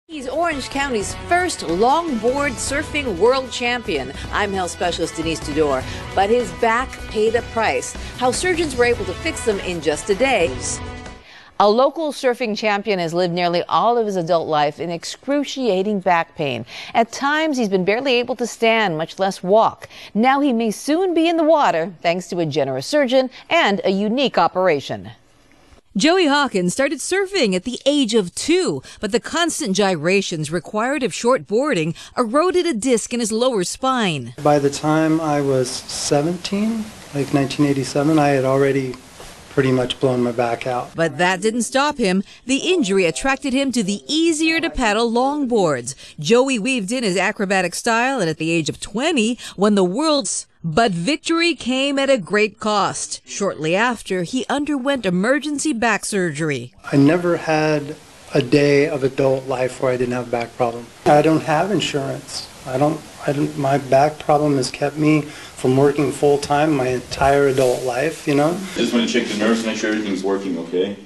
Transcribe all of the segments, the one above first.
He's Orange County's first longboard surfing world champion. I'm health specialist Denise Tudor, but his back paid a price. How surgeons were able to fix them in just a day. A local surfing champion has lived nearly all of his adult life in excruciating back pain. At times, he's been barely able to stand, much less walk. Now he may soon be in the water, thanks to a generous surgeon and a unique operation. Joey Hawkins started surfing at the age of 2, but the constant gyrations required of short boarding eroded a disc in his lower spine. By the time I was 17, like 1987, I had already pretty much blown my back out. But that didn't stop him. The injury attracted him to the easier-to-paddle longboards. Joey weaved in his acrobatic style, and at the age of 20, won the world's. But victory came at a great cost. Shortly after, he underwent emergency back surgery. I never had a day of adult life where I didn't have a back problem. I don't have insurance. My back problem has kept me from working full time my entire adult life, you know? Just want to check the nerves, make sure everything's working okay.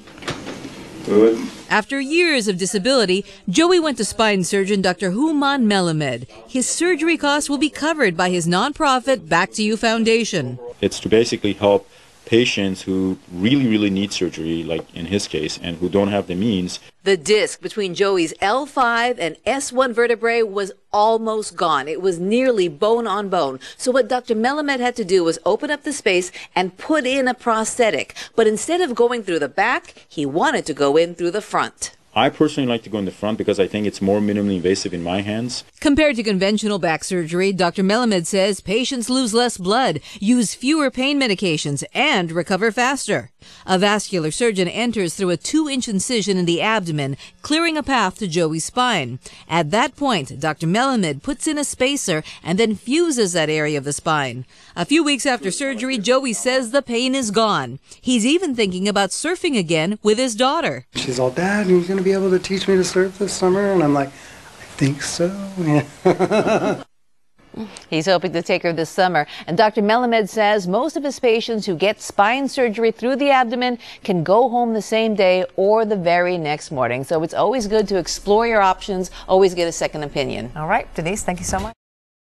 Good. After years of disability, Joey went to spine surgeon Dr. Hooman Melamed. His surgery costs will be covered by his nonprofit Back to You Foundation. It's to basically help patients who really need surgery, like in his case, and who don't have the means. The disc between Joey's L5 and S1 vertebrae was almost gone. It was nearly bone on bone. So what Dr. Melamed had to do was open up the space and put in a prosthetic. But instead of going through the back, he wanted to go in through the front. I personally like to go in the front because I think it's more minimally invasive in my hands. Compared to conventional back surgery, Dr. Melamed says patients lose less blood, use fewer pain medications, and recover faster. A vascular surgeon enters through a 2-inch incision in the abdomen, clearing a path to Joey's spine. At that point, Dr. Melamed puts in a spacer and then fuses that area of the spine. A few weeks after surgery, Joey says the pain is gone. He's even thinking about surfing again with his daughter. She's all, "Dad, are you going to be able to teach me to surf this summer?" And I'm like, "I think so." Yeah. He's hoping to take her this summer. And Dr. Melamed says most of his patients who get spine surgery through the abdomen can go home the same day or the very next morning. So it's always good to explore your options, always get a second opinion. All right, Denise, thank you so much.